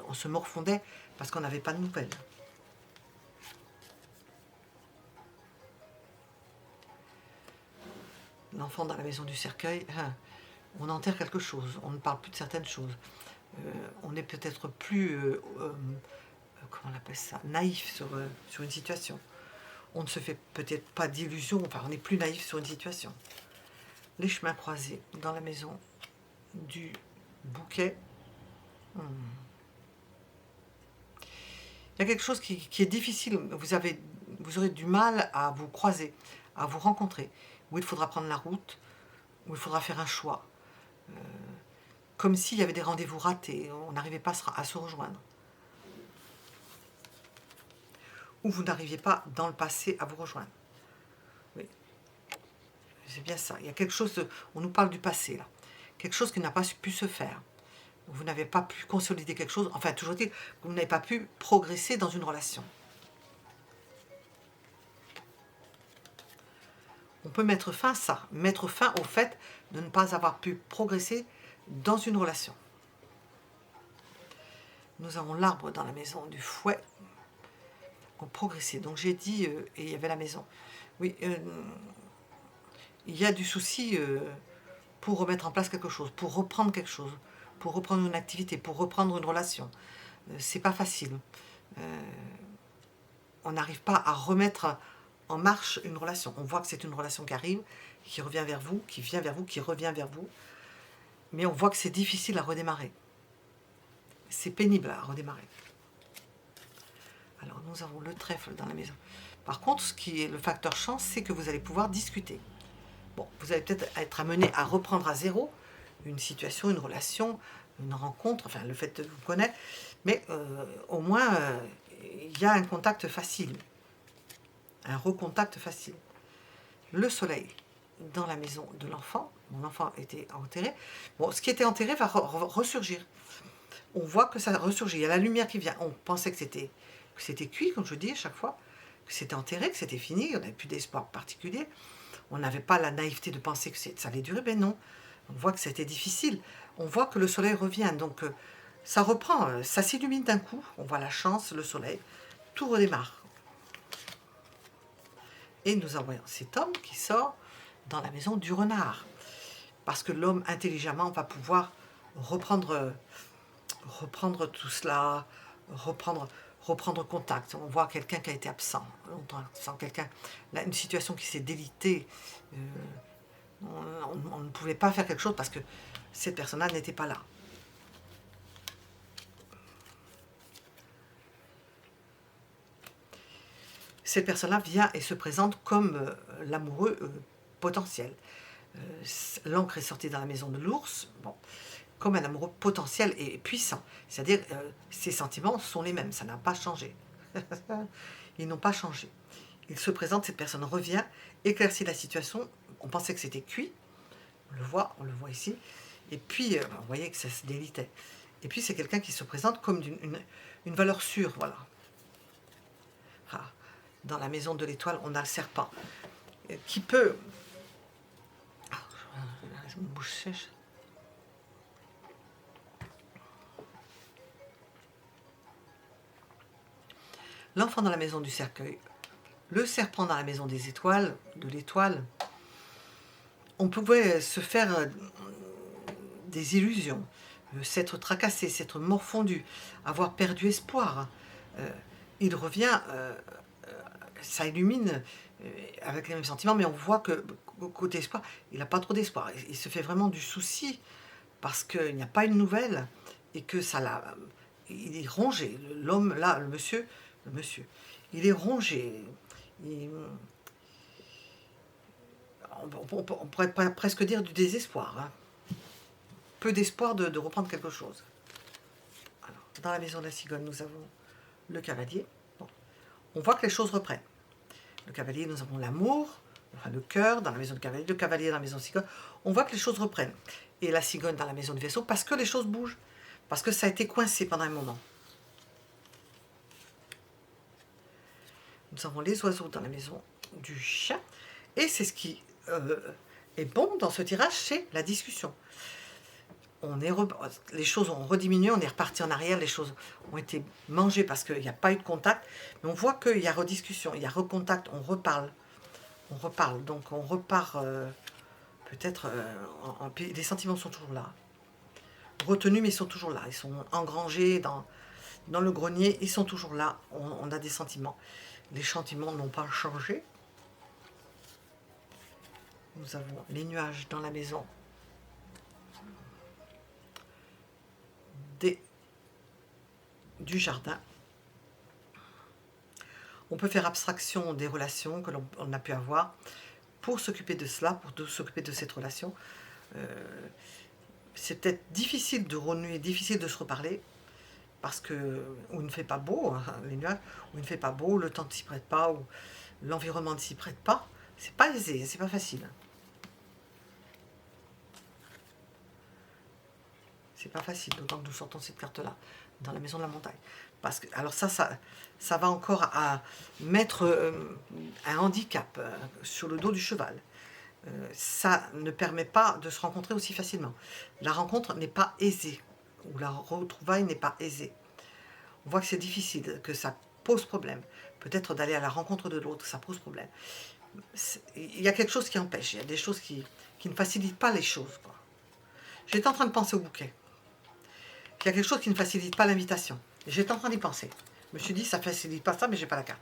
On se morfondait parce qu'on n'avait pas de nouvelles. L'enfant dans la maison du cercueil, on enterre quelque chose, on ne parle plus de certaines choses. On est peut-être plus, comment on appelle ça, naïf sur une situation. On ne se fait peut-être pas d'illusions, enfin on est plus naïf sur une situation. Les chemins croisés dans la maison du bouquet. Il y a quelque chose qui est difficile, vous aurez du mal à vous croiser, à vous rencontrer, où il faudra prendre la route, où il faudra faire un choix. Comme s'il y avait des rendez-vous ratés, on n'arrivait pas à se rejoindre. Ou vous n'arriviez pas dans le passé à vous rejoindre. Oui, c'est bien ça. Il y a quelque chose, on nous parle du passé là. Quelque chose qui n'a pas pu se faire. Vous n'avez pas pu consolider quelque chose, enfin toujours dit, vous n'avez pas pu progresser dans une relation. On peut mettre fin à ça, mettre fin au fait de ne pas avoir pu progresser dans une relation. Nous avons l'arbre dans la maison du fouet. On progressait. Donc j'ai dit, et il y avait la maison. Oui, il y a du souci pour remettre en place quelque chose, pour reprendre quelque chose, pour reprendre une activité, pour reprendre une relation. C'est pas facile. On n'arrive pas à remettre en marche une relation. On voit que c'est une relation qui arrive, qui revient vers vous, qui vient vers vous, qui revient vers vous. Mais on voit que c'est difficile à redémarrer. C'est pénible à redémarrer. Alors nous avons le trèfle dans la maison. Par contre, ce qui est le facteur chance, c'est que vous allez pouvoir discuter. Bon, vous allez peut-être être amené à reprendre à zéro une situation, une relation, une rencontre, enfin le fait de vous connaître, mais au moins il y a un contact facile, un recontact facile. Le soleil dans la maison de l'enfant, mon enfant était enterré, bon, ce qui était enterré va ressurgir. On voit que ça ressurgit, il y a la lumière qui vient. On pensait que c'était cuit, comme je dis à chaque fois, que c'était enterré, que c'était fini, on n'avait plus d'espoir particulier. On n'avait pas la naïveté de penser que ça allait durer, mais non. On voit que c'était difficile. On voit que le soleil revient, donc ça reprend, ça s'illumine d'un coup. On voit la chance, le soleil, tout redémarre. Et nous avons cet homme qui sort dans la maison du renard. Parce que l'homme, intelligemment, va pouvoir reprendre tout cela, reprendre contact. On voit quelqu'un qui a été absent longtemps, une situation qui s'est délitée. On ne pouvait pas faire quelque chose parce que cette personne-là n'était pas là. Cette personne-là vient et se présente comme l'amoureux potentiel. L'encre est sortie dans la maison de l'ours, bon, comme un amoureux potentiel et puissant. C'est-à-dire, ses sentiments sont les mêmes, ça n'a pas changé. Ils n'ont pas changé. Il se présente, cette personne revient, éclaircit la situation. On pensait que c'était cuit, on le voit ici. Et puis, vous voyez que ça se délitait. Et puis, c'est quelqu'un qui se présente comme une valeur sûre, voilà. Ah, dans la maison de l'étoile, on a le serpent, qui peut... Ah, une bouche sèche. L'enfant dans la maison du cercueil, le serpent dans la maison des étoiles, de l'étoile. On pouvait se faire des illusions, s'être tracassé, s'être morfondu, avoir perdu espoir. Il revient, ça illumine avec les mêmes sentiments, mais on voit que côté espoir, il n'a pas trop d'espoir. Il se fait vraiment du souci parce qu'il n'y a pas une nouvelle et que ça l'a... Il est rongé, l'homme là, le monsieur, il est rongé. On pourrait presque dire du désespoir. Hein. Peu d'espoir de reprendre quelque chose. Alors, dans la maison de la cigogne, nous avons le cavalier. Bon. On voit que les choses reprennent. Le cavalier, nous avons l'amour, enfin le cœur dans la maison de cavalier, le cavalier dans la maison de cigogne. On voit que les choses reprennent. Et la cigogne dans la maison de vaisseau, parce que les choses bougent. Parce que ça a été coincé pendant un moment. Nous avons les oiseaux dans la maison du chien. Et c'est ce qui est bon dans ce tirage, c'est la discussion. Les choses ont rediminué, on est reparti en arrière, les choses ont été mangées parce qu'il n'y a pas eu de contact. Mais on voit qu'il y a rediscussion, il y a recontact, on reparle. Donc on repart peut-être... les sentiments sont toujours là. Retenus, mais ils sont toujours là. Ils sont engrangés dans le grenier, ils sont toujours là. On a des sentiments. Les sentiments n'ont pas changé. Nous avons les nuages dans la maison du jardin. On peut faire abstraction des relations que l'on a pu avoir pour s'occuper de cela, pour s'occuper de cette relation. C'est peut-être difficile de renouer, difficile de se reparler, parce que où il ne fait pas beau, hein, les nuages, où il ne fait pas beau, le temps ne s'y prête pas, ou l'environnement ne s'y prête pas. C'est pas aisé, c'est pas facile. C'est pas facile, d'autant que nous sortons cette carte-là, dans la maison de la montagne. Parce que, alors ça va encore à mettre un handicap sur le dos du cheval. Ça ne permet pas de se rencontrer aussi facilement. La rencontre n'est pas aisée, ou la retrouvaille n'est pas aisée. On voit que c'est difficile, que ça pose problème. Peut-être d'aller à la rencontre de l'autre, ça pose problème. Il y a quelque chose qui empêche, il y a des choses qui ne facilitent pas les choses, quoi. J'étais en train de penser au bouquet. Il y a quelque chose qui ne facilite pas l'invitation. J'étais en train d'y penser. Je me suis dit, ça ne facilite pas ça, mais j'ai pas la carte.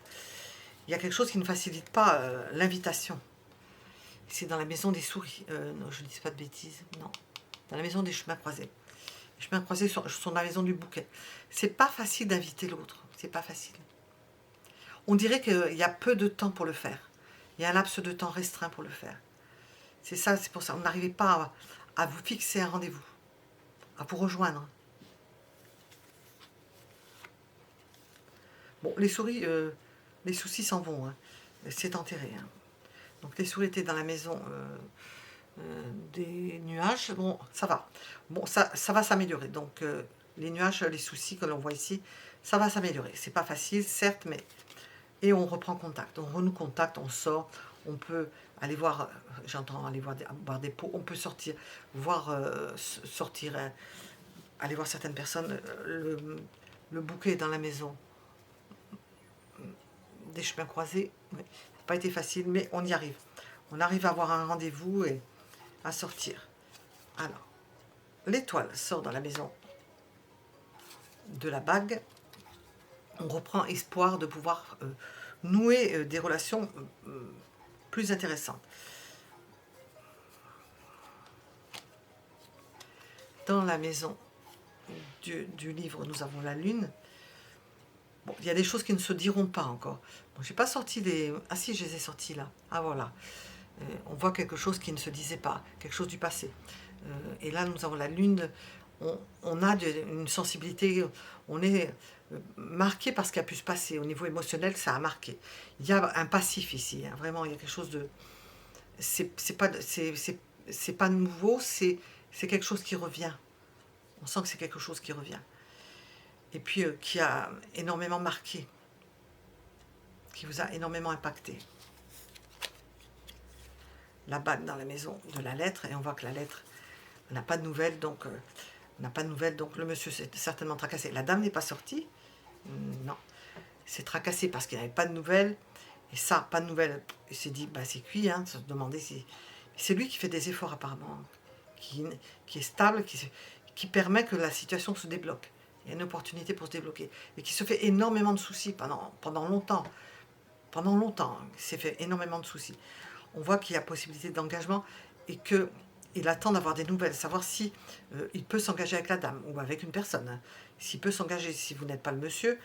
Il y a quelque chose qui ne facilite pas l'invitation. C'est dans la maison des souris. Non, je ne dis pas de bêtises. Non. Dans la maison des chemins croisés. Les chemins croisés sont dans la maison du bouquet. C'est pas facile d'inviter l'autre. C'est pas facile. On dirait qu'il y a peu de temps pour le faire. Il y a un laps de temps restreint pour le faire. C'est ça, c'est pour ça. On n'arrivait pas à vous fixer un rendez-vous, à vous rejoindre. Bon, les souris, les soucis s'en vont. Hein. C'est enterré. Hein. Donc les souris étaient dans la maison des nuages. Bon, ça va. Bon, ça va s'améliorer. Donc les nuages, les soucis que l'on voit ici, ça va s'améliorer. C'est pas facile, certes, mais... Et on reprend contact. On renoue contact, on sort. On peut aller voir, j'entends aller voir des pots. On peut sortir, voir, sortir, aller voir certaines personnes. Le bouquet est dans la maison des chemins croisés. Oui. Ça n'a pas été facile, mais on y arrive. On arrive à avoir un rendez-vous et à sortir. Alors, l'étoile sort dans la maison de la bague. On reprend espoir de pouvoir nouer des relations plus intéressantes. Dans la maison du livre, nous avons la lune. Bon, il y a des choses qui ne se diront pas encore. Bon, j'ai pas sorti les... Ah si, je les ai sortis là. Ah voilà. On voit quelque chose qui ne se disait pas, quelque chose du passé. Et là, nous avons la lune. On a une sensibilité, on est marqué par ce qui a pu se passer. Au niveau émotionnel, ça a marqué. Il y a un passif ici. Hein, vraiment, il y a quelque chose de... C'est pas nouveau, c'est quelque chose qui revient. On sent que c'est quelque chose qui revient. Et puis qui a énormément marqué, qui vous a énormément impacté. La bague dans la maison de la lettre, et on voit que la lettre n'a pas de nouvelles, donc le monsieur s'est certainement tracassé. La dame n'est pas sortie, non, c'est tracassé parce qu'il n'avait pas de nouvelles, et ça, pas de nouvelles, il s'est dit, bah c'est cuit, hein, se demander si... C'est lui qui fait des efforts apparemment, qui est stable, qui permet que la situation se débloque. Il y a une opportunité pour se débloquer. Et qui se fait énormément de soucis pendant longtemps. Pendant longtemps, il s'est fait énormément de soucis. On voit qu'il y a possibilité d'engagement et qu'il attend d'avoir des nouvelles, savoir si il peut s'engager avec la dame ou avec une personne. Hein. S'il peut s'engager, si vous n'êtes pas le monsieur,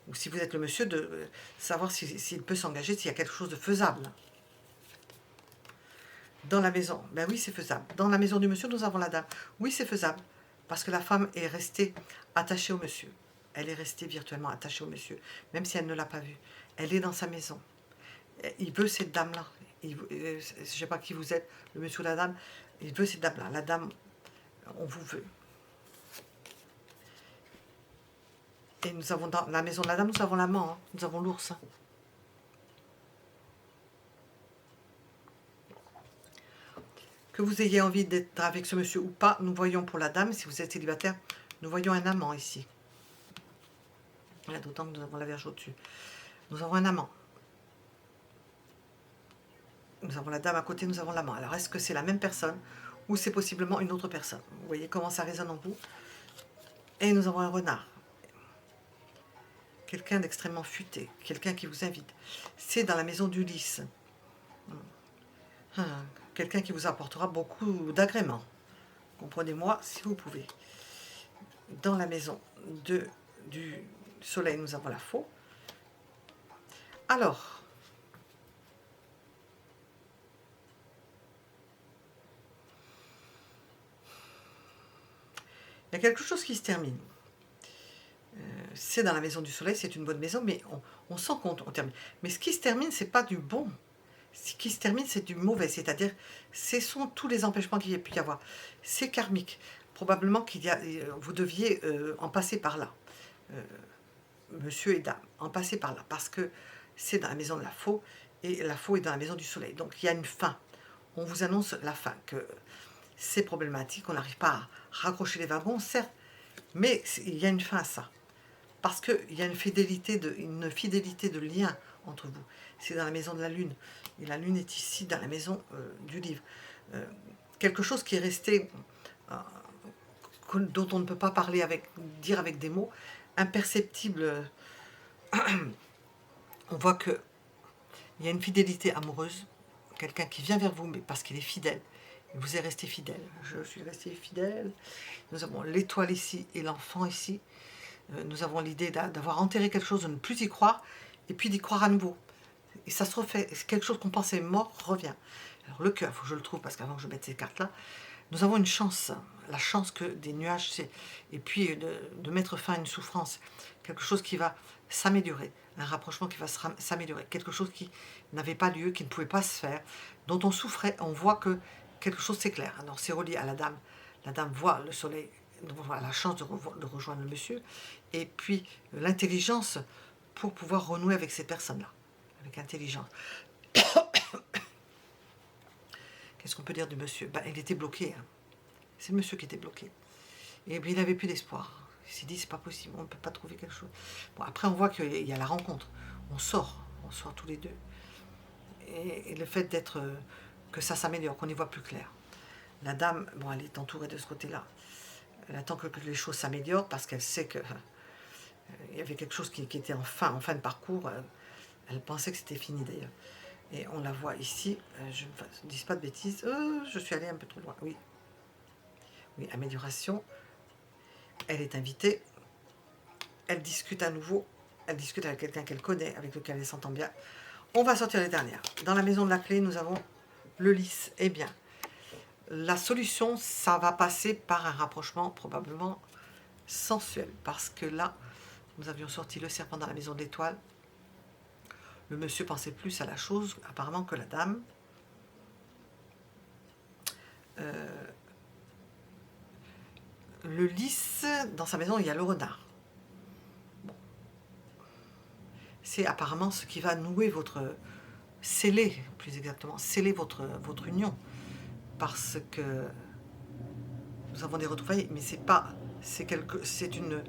ou si vous êtes le monsieur, de savoir s'il peut s'engager, s'il y a quelque chose de faisable. Dans la maison, ben oui, c'est faisable. Dans la maison du monsieur, nous avons la dame. Oui, c'est faisable. Parce que la femme est restée attachée au monsieur. Elle est restée virtuellement attachée au monsieur, même si elle ne l'a pas vu. Elle est dans sa maison. Il veut cette dame-là. Je ne sais pas qui vous êtes, le monsieur ou la dame. Il veut cette dame-là. La dame, on vous veut. Et nous avons dans la maison de la dame, nous avons l'amant, hein. Nous avons l'ours. Hein. Que vous ayez envie d'être avec ce monsieur ou pas, nous voyons pour la dame, si vous êtes célibataire, nous voyons un amant ici. D'autant que nous avons la Vierge au-dessus. Nous avons un amant. Nous avons la dame à côté, nous avons l'amant. Alors, est-ce que c'est la même personne ou c'est possiblement une autre personne? Vous voyez comment ça résonne en vous. Et nous avons un renard. Quelqu'un d'extrêmement futé, quelqu'un qui vous invite. C'est dans la maison d'Ulysse. Quelqu'un qui vous apportera beaucoup d'agréments. Comprenez-moi si vous pouvez. Dans la maison du soleil, nous avons la faux. Alors, il y a quelque chose qui se termine. C'est dans la maison du soleil, c'est une bonne maison, mais on sent qu'on termine. Mais ce qui se termine, c'est pas du bon. Ce qui se termine, c'est du mauvais. C'est-à-dire, ce sont tous les empêchements qu'il y a pu y avoir. C'est karmique. Probablement vous deviez en passer par là. Monsieur et dame, en passer par là. Parce que c'est dans la maison de la faux, et la faux est dans la maison du soleil. Donc, il y a une fin. On vous annonce la fin, que c'est problématique, on n'arrive pas à raccrocher les wagons, certes, mais il y a une fin à ça. parce qu'il y a une fidélité de lien entre vous. C'est dans la maison de la lune. Et la lune est ici, dans la maison du livre. Quelque chose qui est resté, dont on ne peut pas parler dire avec des mots, imperceptible. On voit qu'il y a une fidélité amoureuse, quelqu'un qui vient vers vous, mais parce qu'il est fidèle. Il vous est resté fidèle. Je suis resté fidèle. Nous avons l'étoile ici et l'enfant ici. Nous avons l'idée d'avoir enterré quelque chose, de ne plus y croire, et puis d'y croire à nouveau. Et ça se refait. Quelque chose qu'on pensait mort revient. Alors le cœur, il faut que je le trouve, parce qu'avant que je mette ces cartes-là, nous avons une chance, la chance que des nuages, et puis de mettre fin à une souffrance, quelque chose qui va s'améliorer, un rapprochement qui va s'améliorer, quelque chose qui n'avait pas lieu, qui ne pouvait pas se faire, dont on souffrait, on voit que quelque chose s'éclaire. Alors c'est relié à la dame. La dame voit le soleil, voit la chance de rejoindre le monsieur, et puis l'intelligence pour pouvoir renouer avec ces personnes-là, avec intelligence. Qu'est-ce qu'on peut dire du monsieur? Il était bloqué. Hein. C'est le monsieur qui était bloqué. Et puis, il n'avait plus d'espoir. Il s'est dit, c'est pas possible, on ne peut pas trouver quelque chose. Bon, après, on voit qu'il y a la rencontre. On sort tous les deux. Et le fait que ça s'améliore, qu'on y voit plus clair. La dame, bon, elle est entourée de ce côté-là. Elle attend que les choses s'améliorent parce qu'elle sait que il y avait quelque chose qui était en fin de parcours. Elle pensait que c'était fini d'ailleurs. Et on la voit ici, je ne dis pas de bêtises, je suis allée un peu trop loin, oui. Oui, amélioration, elle est invitée, elle discute à nouveau, elle discute avec quelqu'un qu'elle connaît, avec lequel elle s'entend bien. On va sortir les dernières. Dans la maison de la clé, nous avons le lys. Eh bien, la solution, ça va passer par un rapprochement probablement sensuel, parce que là, nous avions sorti le serpent dans la maison de l'étoile. Le monsieur pensait plus à la chose, apparemment, que la dame. Le lys, dans sa maison, il y a le renard. Bon. C'est apparemment ce qui va nouer sceller, plus exactement, sceller votre union. Parce que nous avons des retrouvailles, mais c'est une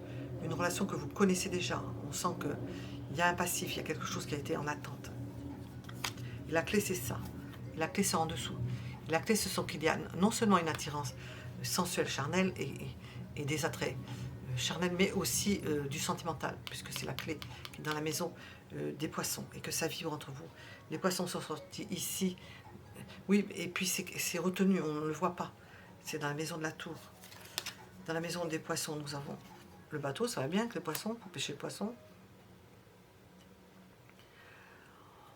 relation que vous connaissez déjà. On sent qu'il y a un passif, il y a quelque chose qui a été en attente. Et la clé, c'est ça. Et la clé, c'est en dessous. Et la clé, ce sont qu'il y a non seulement une attirance sensuelle, charnelle, et des attraits charnels, mais aussi du sentimental, puisque c'est la clé qui est dans la maison des poissons, et que ça vibre entre vous. Les poissons sont sortis ici. Oui, et puis c'est retenu, on ne le voit pas. C'est dans la maison de la tour. Dans la maison des poissons, nous avons le bateau, ça va bien avec les poissons, pour pêcher le poisson.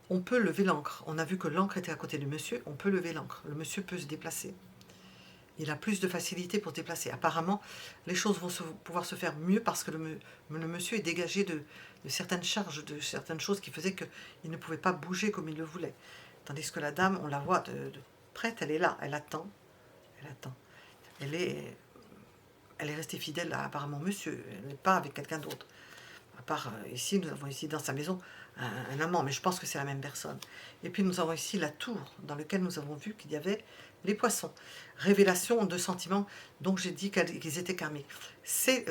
On peut lever l'ancre. On a vu que l'ancre était à côté du monsieur, on peut lever l'ancre. Le monsieur peut se déplacer. Il a plus de facilité pour se déplacer. Apparemment, les choses vont pouvoir se faire mieux parce que le monsieur est dégagé de certaines charges, de certaines choses qui faisaient qu'il ne pouvait pas bouger comme il le voulait. Tandis que la dame, on la voit de prête, elle est là, elle attend. Elle attend. Elle est restée fidèle à apparemment monsieur, elle n'est pas avec quelqu'un d'autre. À part ici, nous avons ici dans sa maison un amant, mais je pense que c'est la même personne. Et puis nous avons ici la tour, dans laquelle nous avons vu qu'il y avait les poissons. Révélation de sentiments, donc j'ai dit qu'ils étaient karmiques. C'est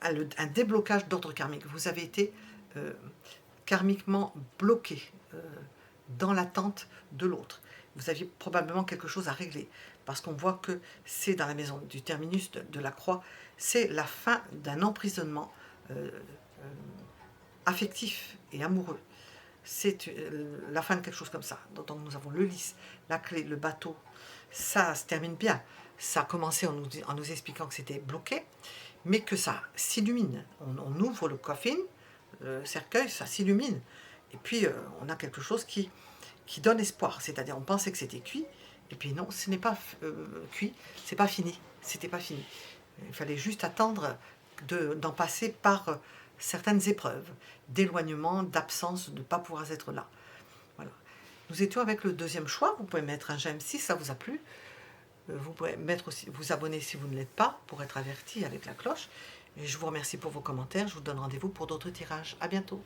un déblocage d'ordre karmique. Vous avez été karmiquement bloqué dans l'attente de l'autre. Vous aviez probablement quelque chose à régler, parce qu'on voit que c'est dans la maison du terminus de la croix, c'est la fin d'un emprisonnement affectif et amoureux. C'est la fin de quelque chose comme ça. Donc nous avons le lys, la clé, le bateau. Ça se termine bien. Ça a commencé en nous expliquant que c'était bloqué, mais que ça s'illumine. On ouvre le coffin, le cercueil, ça s'illumine. Et puis on a quelque chose qui donne espoir. C'est-à-dire on pensait que c'était cuit, et puis non, ce n'est pas cuit, c'est pas fini. C'était pas fini. Il fallait juste attendre d'en passer par certaines épreuves, d'éloignement, d'absence, de ne pas pouvoir être là. Voilà. Nous étions avec le deuxième choix. Vous pouvez mettre un j'aime si ça vous a plu. Vous pouvez vous abonner si vous ne l'êtes pas pour être averti avec la cloche. Et je vous remercie pour vos commentaires. Je vous donne rendez-vous pour d'autres tirages. À bientôt.